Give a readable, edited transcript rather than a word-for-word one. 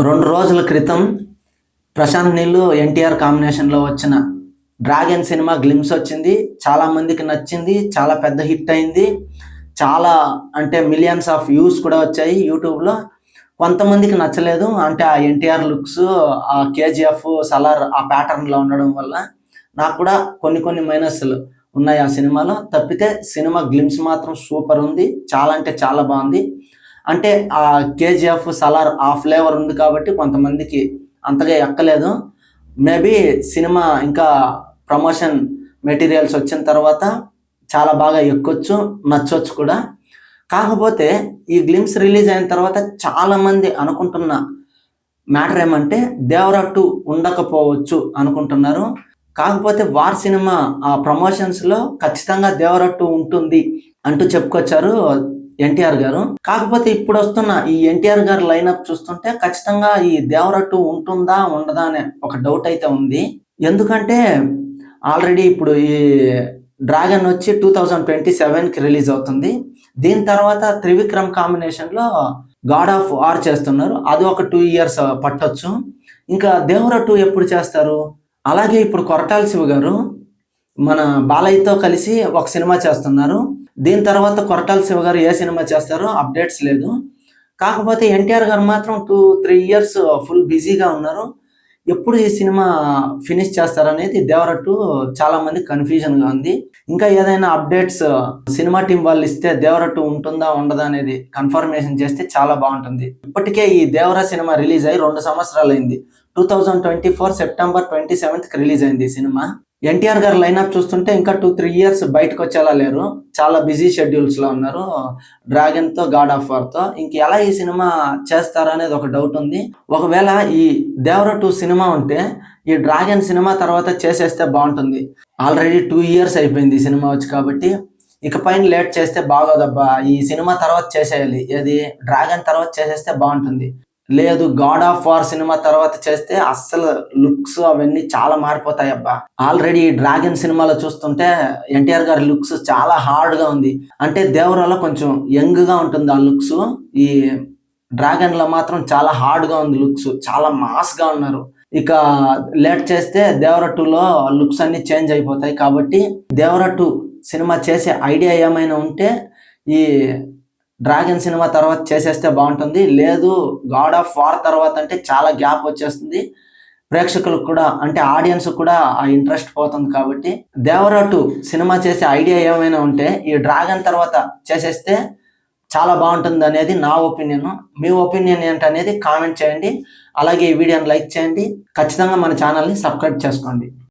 2 రోజుల క్రితం ప్రశాంత్ నీళ్ళు ఎన్టీఆర్ కాంబినేషన్లో వచ్చిన డ్రాగన్ సినిమా గ్లిమ్స్ వచ్చింది. చాలా మందికి నచ్చింది, చాలా పెద్ద హిట్ అయింది. చాలా అంటే మిలియన్స్ ఆఫ్ వ్యూస్ కూడా వచ్చాయి యూట్యూబ్లో. కొంతమందికి నచ్చలేదు, అంటే ఆ ఎన్టీఆర్ లుక్స్, ఆ కేజీఎఫ్ సలార్ ఆ ప్యాటర్న్లో ఉండడం వల్ల. నాకు కూడా కొన్ని మైనస్లు ఉన్నాయి ఆ సినిమాలో. తప్పితే సినిమా గ్లిమ్స్ మాత్రం సూపర్ ఉంది, చాలా అంటే చాలా బాగుంది. అంటే ఆ కేజీఎఫ్ సలార్ ఆ ఫ్లేవర్ ఉంది కాబట్టి కొంతమందికి అంతగా ఎక్కలేదు. మేబీ సినిమా ఇంకా ప్రమోషన్ మెటీరియల్స్ వచ్చిన తర్వాత చాలా బాగా ఎక్కొచ్చు, నచ్చొచ్చు కూడా. కాకపోతే ఈ గ్లిమ్స్ రిలీజ్ అయిన తర్వాత చాలామంది అనుకుంటున్న మ్యాటర్ ఏమంటే దేవరా 2 ఉండకపోవచ్చు అనుకుంటున్నారు. కాకపోతే వార్ సినిమా ఆ ప్రమోషన్స్లో ఖచ్చితంగా దేవరా 2 ఉంటుంది అంటూ చెప్పుకొచ్చారు ఎన్టీఆర్ గారు. కాకపోతే ఇప్పుడు వస్తున్న ఈ ఎన్టీఆర్ గారి లైనప్ చూస్తుంటే ఖచ్చితంగా ఈ దేవరా 2 ఉంటుందా ఉండదా అనే ఒక డౌట్ అయితే ఉంది. ఎందుకంటే ఆల్రెడీ ఇప్పుడు ఈ డ్రాగన్ వచ్చి 2027కి రిలీజ్ అవుతుంది. దీని తర్వాత త్రివిక్రమ్ కాంబినేషన్లో గాడ్ ఆఫ్ వార్ చేస్తున్నారు. అది ఒక 2 ఇయర్స్ పట్టొచ్చు. ఇంకా దేవరా 2 ఎప్పుడు చేస్తారు? అలాగే ఇప్పుడు కొరటాల శివ గారు మన బాలయ్యతో కలిసి ఒక సినిమా చేస్తున్నారు. దీని తర్వాత కొరటాల శివ గారు ఏ సినిమా చేస్తారో అప్డేట్స్ లేదు. కాకపోతే ఎన్టీఆర్ గారు మాత్రం 2-3 ఇయర్స్ ఫుల్ బిజీగా ఉన్నారు. ఎప్పుడు ఈ సినిమా ఫినిష్ చేస్తారనేది దేవరా 2 చాలా మంది కన్ఫ్యూజన్గా ఉంది. ఇంకా ఏదైనా అప్డేట్స్ సినిమా టీం వాళ్ళు ఇస్తే దేవరా 2 ఉంటుందా ఉండదా అనేది కన్ఫర్మేషన్ చేస్తే చాలా బాగుంటుంది. ఇప్పటికే ఈ దేవరా సినిమా రిలీజ్ అయ్యి 2 సంవత్సరాలు అయింది. 2024 సెప్టెంబర్ 27కి రిలీజ్ అయింది ఈ సినిమా. ఎన్టీఆర్ గారు లైనప్ చూస్తుంటే ఇంకా 2-3 ఇయర్స్ బయటకు వచ్చేలా లేరు. చాలా బిజీ షెడ్యూల్స్లో ఉన్నారు డ్రాగన్తో, గాడ్ ఆఫ్ వార్తో. ఇంక ఎలా ఈ సినిమా చేస్తారా అనేది ఒక డౌట్ ఉంది. ఒకవేళ ఈ దేవరా 2 సినిమా ఉంటే ఈ డ్రాగన్ సినిమా తర్వాత చేసేస్తే బాగుంటుంది. ఆల్రెడీ 2 ఇయర్స్ అయిపోయింది ఈ సినిమా వచ్చి, కాబట్టి ఇకపైన లేట్ చేస్తే బాగోదబ్బా. ఈ సినిమా తర్వాత చేసేయాలి, ఏది డ్రాగన్ తర్వాత చేసేస్తే బాగుంటుంది. లేదు గాడ్ ఆఫ్ వార్ సినిమా తర్వాత చేస్తే అస్సలు లుక్స్ అవన్నీ చాలా మారిపోతాయి అబ్బా. ఆల్రెడీ డ్రాగన్ సినిమాలో చూస్తుంటే ఎన్టీఆర్ గారి లుక్స్ చాలా హార్డ్ గా ఉంది. అంటే దేవరాలో కొంచెం యంగ్ గా ఉంటుంది ఆ లుక్స్, ఈ డ్రాగన్ లో మాత్రం చాలా హార్డ్ గా ఉంది లుక్స్, చాలా మాస్ గా ఉన్నారు. ఇక లేట్ చేస్తే దేవరా 2లో లుక్స్ అన్ని చేంజ్ అయిపోతాయి. కాబట్టి దేవరా 2 సినిమా చేసే ఐడియా ఏమైనా ఉంటే ఈ డ్రాగన్ సినిమా తర్వాత చేసేస్తే బాగుంటుంది. లేదు గాడ్ ఆఫ్ వార్ తర్వాత అంటే చాలా గ్యాప్ వచ్చేస్తుంది, ప్రేక్షకులకు కూడా అంటే ఆడియన్స్ కూడా ఆ ఇంట్రెస్ట్ పోతుంది. కాబట్టి దేవరా 2 సినిమా చేసే ఐడియా ఏమైనా ఉంటే ఈ డ్రాగన్ తర్వాత చేసేస్తే చాలా బాగుంటుంది అనేది నా ఒపీనియన్. మీ ఒపీనియన్ ఏంటనేది కామెంట్ చేయండి. అలాగే ఈ వీడియోని లైక్ చేయండి. ఖచ్చితంగా మన ఛానల్ని సబ్స్క్రైబ్ చేసుకోండి.